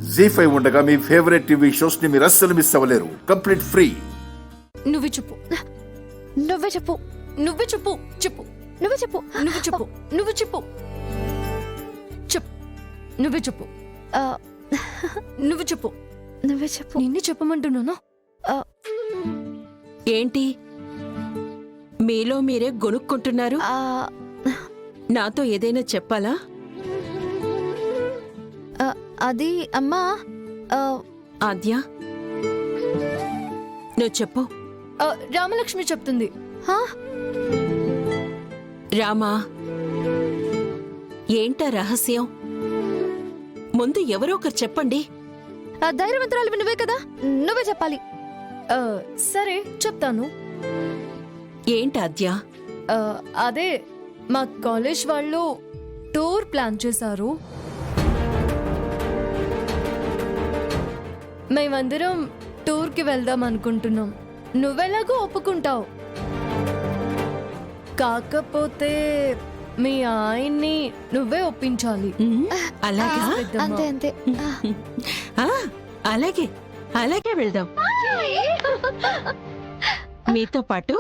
జీ5 ఉండగా మీ favourite TV shows ని మీరు అస్సలు మిస్ అవ్వలేరు. Complete free. నువ్వే చెప్పు. నువ్వే చెప్పు. నువ్వే చెప్పు. చెప్పు. నువ్వే చెప్పు. నువ్వు చెప్పు. నువ్వు చెప్పు. చెప్పు. నువ్వే చెప్పు. ఆ, నువ్వు చెప్పు. నువ్వే చెప్పు. నిన్నే చెప్పమంటున్నాను. ఆ, ఏంటి మీలో మీరే గొనుక్కుంటున్నారు? ఆ, నాతో ఏదైనా చెప్పాలా? ఆ, అది అమ్మా. ఆ, ఆద్య, నువ్వు చెప్పు. రామలక్ష్మి చెప్తుంది. హా? రామా, ఏంటా రహస్యం? ముందు ఎవరో ఒకరు చెప్పండి. ఆ ధైర్యవంతురాలు నువ్వే కదా, నువ్వే చెప్పాలి. సరే చెప్తాను. ఏంటాద్య? అదే మా కాలేజ్ వాళ్ళు టూర్ ప్లాన్ చేశారు. మేమందరం టూర్కి వెళ్దాం అనుకుంటున్నాం. నువ్వెలాగో ఒప్పుకుంటావు. కాకపోతే మీ ఆయన్ని నువ్వే ఒప్పించాలి. అలాగా? అంతే అంతే. ఆ, అలాగే అలాగే వెళ్దాం. మీతో పాటు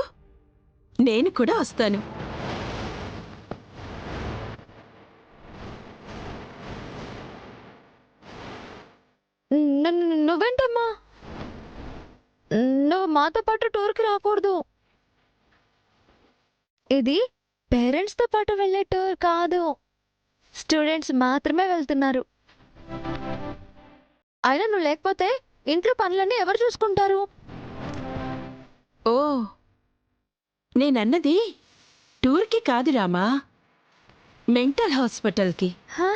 నేను కూడా వస్తాను. నువ్వేంటమ్మా, నువ్వు మాతో పాటు టూర్కి రాకూడదు. ఇది పేరెంట్స్ తో పాటు వెళ్ళే టూర్ కాదు, స్టూడెంట్స్ మాత్రమే వెళ్తున్నారు. అయినా నువ్వు లేకపోతే ఇంట్లో పనులన్నీ ఎవరు చూసుకుంటారు? ఓ, నేనన్నది టూర్కి కాదు రామా, మెంటల్ హాస్పిటల్కి. హా?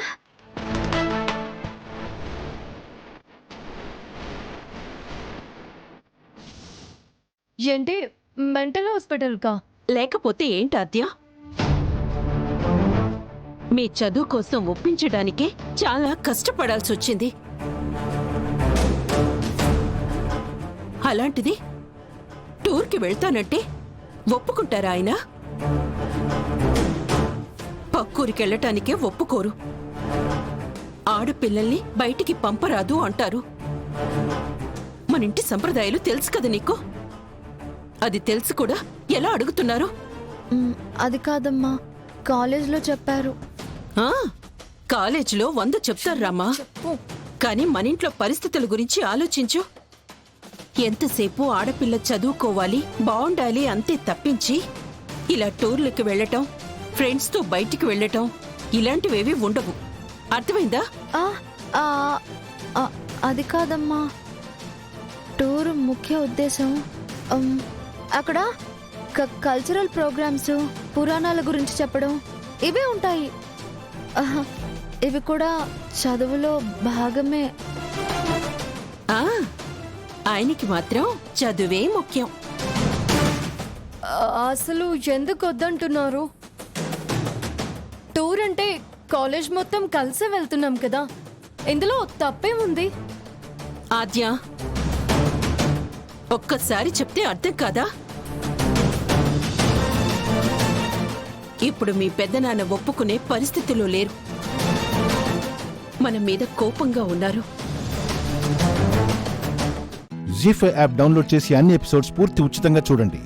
ఏంటి, మెంటల్ హాస్పిటల్ కా? లేకపోతే ఏంటాద్య? మీ చదువు కోసం ఒప్పించడానికే చాలా కష్టపడాల్సి వచ్చింది. అలాంటిది టూర్కి వెళ్తానంటే ఒప్పుకుంటారా ఆయన? పక్కూరికెళ్ళటానికే ఒప్పుకోరు. ఆడపిల్లల్ని బయటికి పంపరాదు అంటారు. మనింటి సంప్రదాయాలు తెలుసు కదా నీకు. అది తెలుసు కూడా ఎలా అడుగుతున్నారు? అది కాదమ్మా, కాలేజ్లో చెప్పారు. ఆ, కాలేజీలో 100 చెప్తారు రామా, కానీ మనింట్లో పరిస్థితుల గురించి ఆలోచించు. ఎంతసేపు ఆడపిల్ల చదువుకోవాలి, బాగుండాలి అంతే తప్పించి ఇలా టూర్లకి వెళ్ళటం, ఫ్రెండ్స్తో బయటికి వెళ్ళటం ఇలాంటివేవి ఉండవు. అర్థమైందా? ఆ, ఆ, ఆ, అది కాదమ్మా, టూర్ ముఖ్య ఉద్దేశం అక్కడ కల్చరల్ ప్రోగ్రామ్స్, పురాణాల గురించి చెప్పడం ఇవే ఉంటాయి. ఇవి కూడా చదువులో భాగమే. ఆ, ఆయనకి మాత్రం చదువే ముఖ్యం. అసలు ఎందుకు వద్దంటున్నారు? టూర్ అంటే కాలేజ్ మొత్తం కలిసే వెళ్తున్నాం కదా, ఇందులో తప్పేముంది? ఆద్య, ఒక్కసారి చెప్తే అర్థం కాదా? ఇప్పుడు మీ పెద్దనాన్న ఒప్పుకునే పరిస్థితిలో లేరు. మన మీద కోపంగా ఉన్నారు. జీ5 యాప్ డౌన్లోడ్ చేసి అన్ని ఎపిసోడ్స్ పూర్తి ఉచితంగా చూడండి.